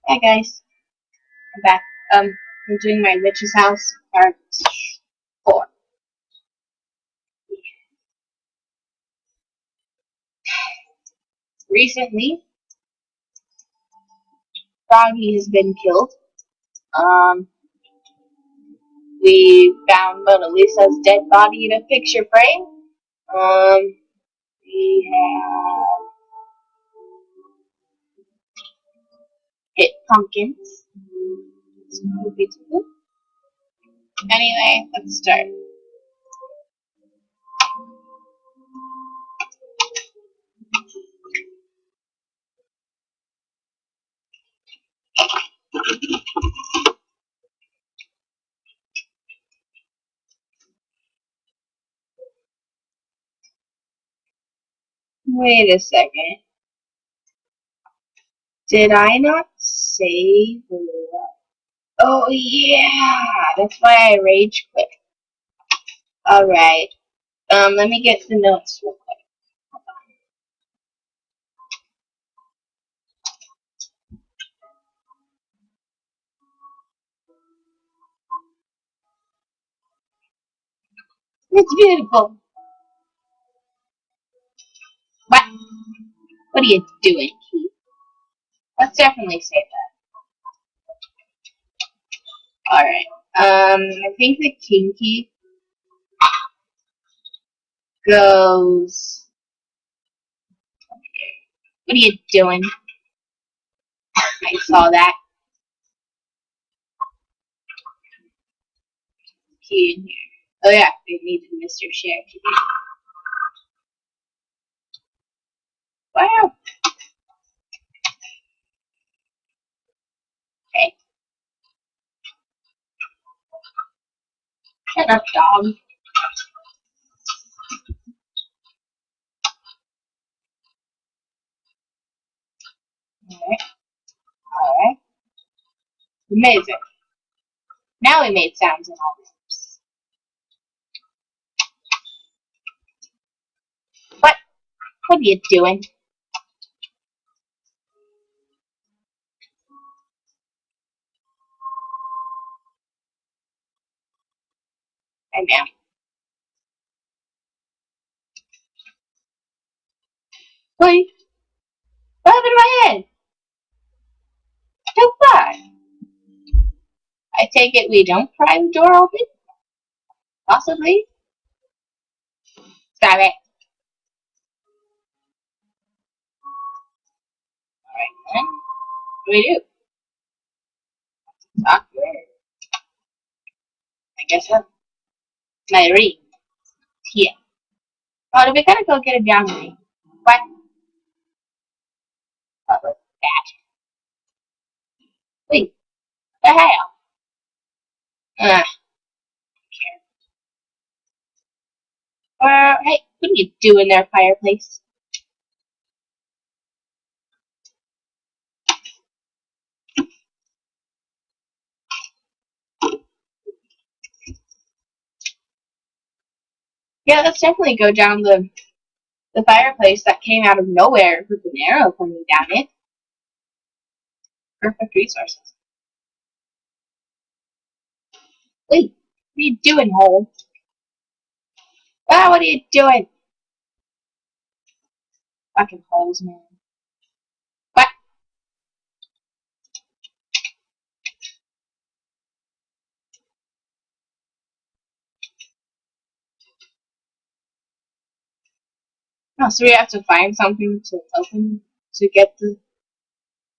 Hi guys, I'm back. I'm doing my witch's house part 4. Recently, Froggy has been killed. Um, we found Mona Lisa's dead body in a picture frame. We have hit pumpkins. Anyway, let's start. Wait a second. Did I not save? Oh yeah, that's why I rage quit. Alright. Let me get the notes real quick. It's beautiful. What? What are you doing, Keith? Let's definitely say that. Alright. I think the kinky goes. What are you doing? I saw that. Key in here. Oh yeah, we need the Mr. Share key. Wow. Okay. Shut up, dog. Alright. Alright. Amazing. Now we made sounds in all this. What? What are you doing? Hey, man. Wait. What happened to my head? Too far. I take it we don't pry the door open? Possibly? Stop it. Alright, then. What do we do? Awkward. I guess so. My ring. Here. Oh, we gotta go get a down ring. What? What was that? Wait. What the hell? Ugh. Hey, what are you doing there, fireplace? Yeah, let's definitely go down the fireplace that came out of nowhere with an arrow pointing down it. Perfect resources. Wait, what are you doing, hole? Ah, what are you doing? Fucking holes, man. What? Oh, so we have to find something to open to get the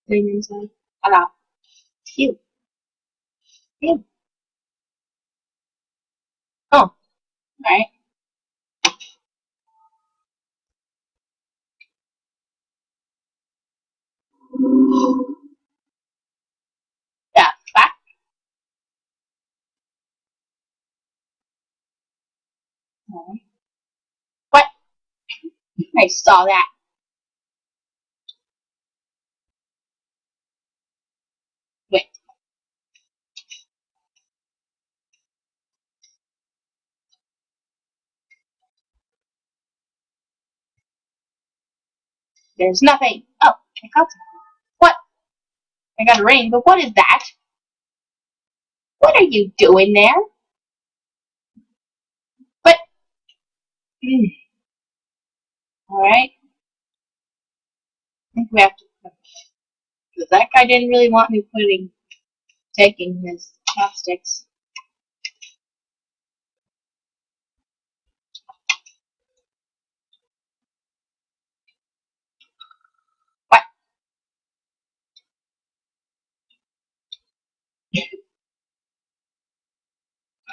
thing inside. Hello. Phew. Phew. Oh, alright. Yeah, fuck. Alright. What? I saw that. Wait. There's nothing. Oh, I got something. What? I got a ring, but what is that? What are you doing there? But, alright. I think we have to, because that guy didn't really want me taking his chopsticks. What?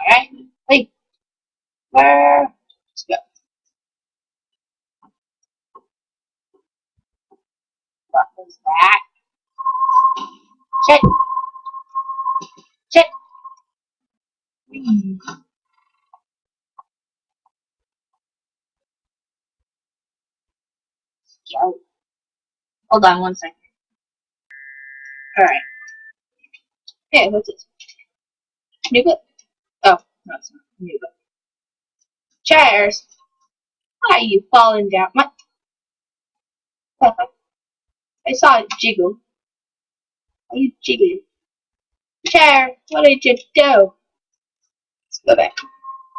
Alright. Hey, where? Let's go. What was that? Shit! Shit! Yo. Hold on one second. Alright. Hey, what's this? New book? Oh, no, it's not. New book. Chairs! Why are you falling down? What? I saw it jiggle. Are you jiggling? Chair, what did you do? Let's go back.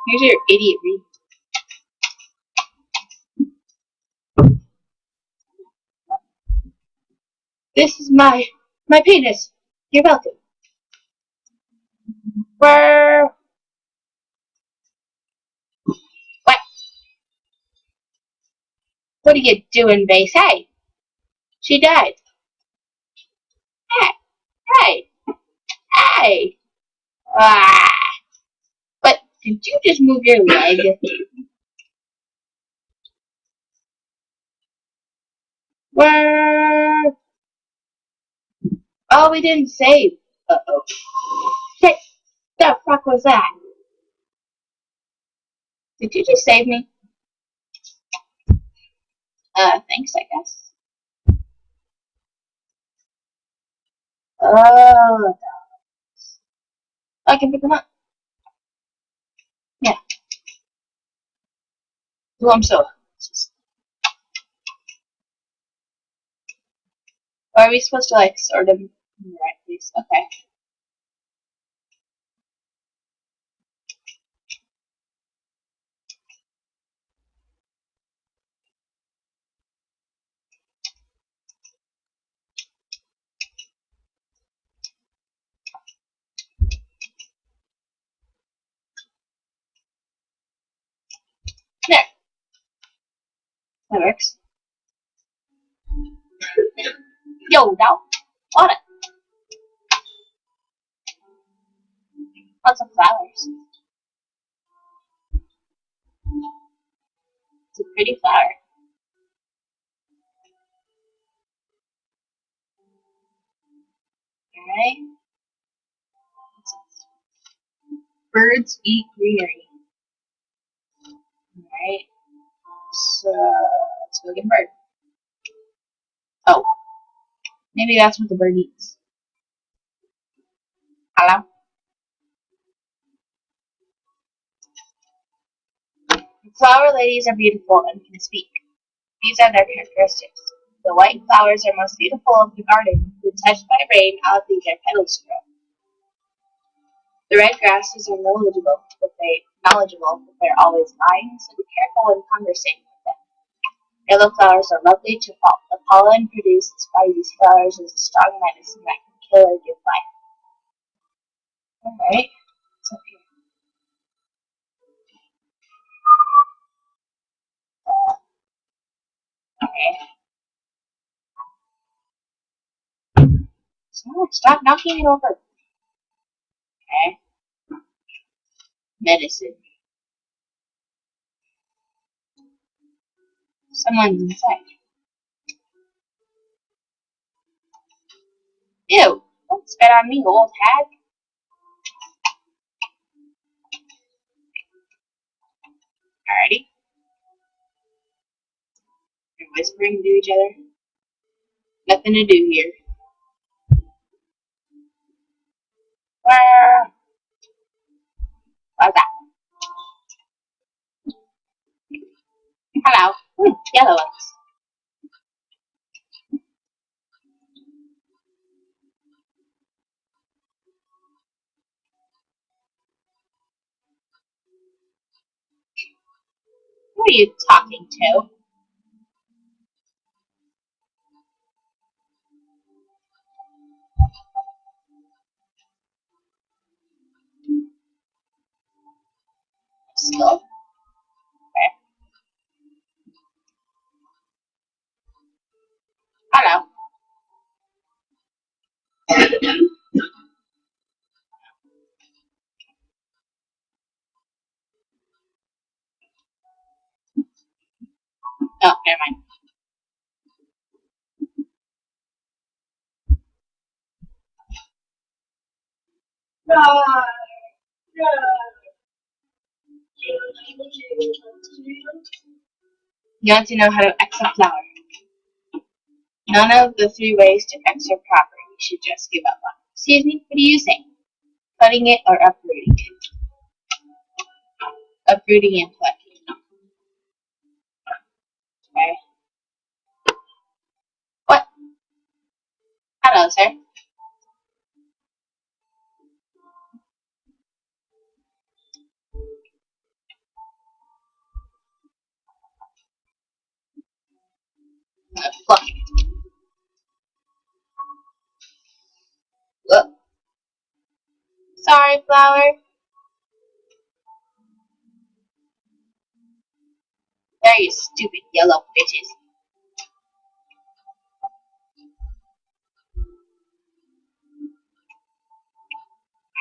Here's your idiot read. This is my penis. You're welcome. Where? What? What are you doing, base? Hey! She died. Hey! Hey! Hey! Ah! But did you just move your leg? Where? Oh, we didn't save. Uh-oh. Shit! The fuck was that? Did you just save me? Thanks, I guess. Oh, I can pick them up. Yeah. Well, I'm so. Or are we supposed to, like, sort them in the right place? Okay. There. That works. Yo, dog. What? Lots of flowers. It's a pretty flower. Alright. Birds eat greenery. Alright. So, let's go get a bird. Oh. Maybe that's what the bird eats. Hello? Flower ladies are beautiful and can speak. These are their characteristics. The white flowers are most beautiful of the garden. When touched by rain, I'll leave their petals grow. The red grasses are knowledgeable, but they're always lying, so be careful when conversing with them. Yellow flowers are lovely to fall. The pollen produced by these flowers is a strong medicine that can kill or give life. Alright, what's up here? Okay. Stop knocking it over. Okay. Medicine. Someone's inside. Ew! Don't spit on me, old hag. Alrighty. They're whispering to each other. Nothing to do here. What's that? Hello. Yellow ones. Who are you talking to? Skill? Okay. Hello. Oh, never mind. You want to know how to X a flower. None of the 3 ways to X your property. You should just give up on it. Excuse me, what are you saying? Cutting it or uprooting it? Uprooting and plucking. Okay. What? Hello, sir. Plucking it. Look. Sorry, flower. There, you stupid yellow bitches.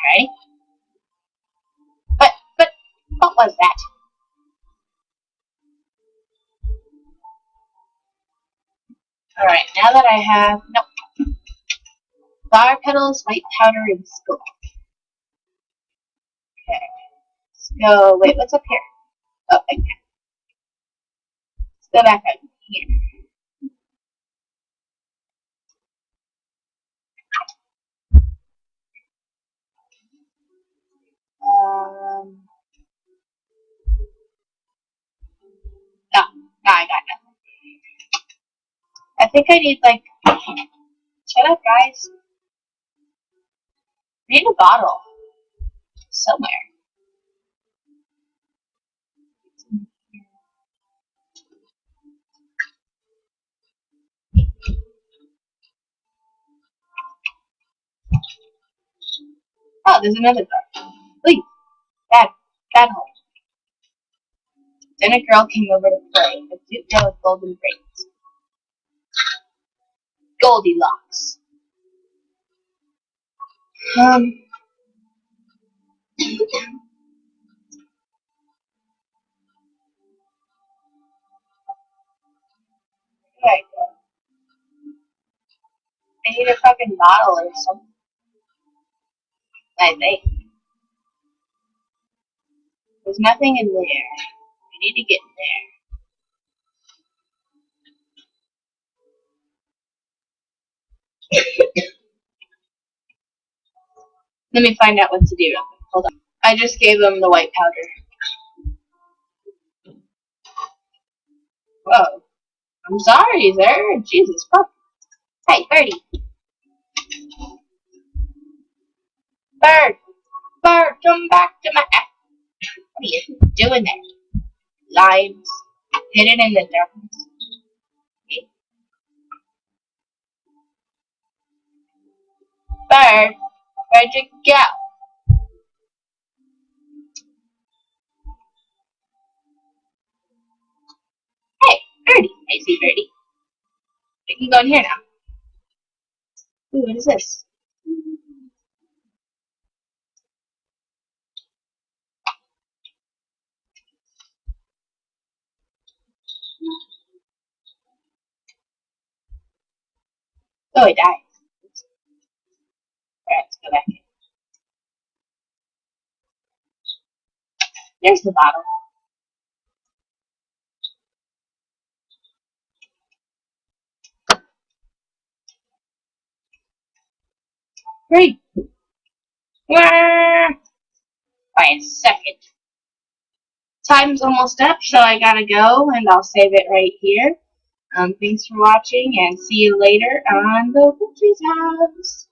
Alright. But, what was that? Alright, now that I have, nope. Flower petals, white powder, and skull. Okay. Let's go, wait, what's up here? Oh, okay. Let's go back up here. No, I got nothing. I think I need, like, shut up, guys. I need a bottle. Somewhere. Oh, there's another door. Please. Dad home. Then a girl came over to play, a cute girl with golden braids. Goldilocks. Okay. I need a fucking bottle or something. I think. There's nothing in there. I need to get in there. Let me find out what to do real quick. Hold on. I just gave them the white powder. Whoa. I'm sorry, sir. Jesus fuck. Hey, Birdie. Bird. Bird, come back to my... What are you doing there? Limes. Hidden in the darkness. Bird, where'd you go? Hey, Birdie. I see Birdie. We can go in here now. Ooh, what is this? Oh, it died. Alright, let's go back in. There's the bottle. Great. By a second. Time's almost up, so I gotta go, and I'll save it right here. Thanks for watching, and see you later on the Witch's House.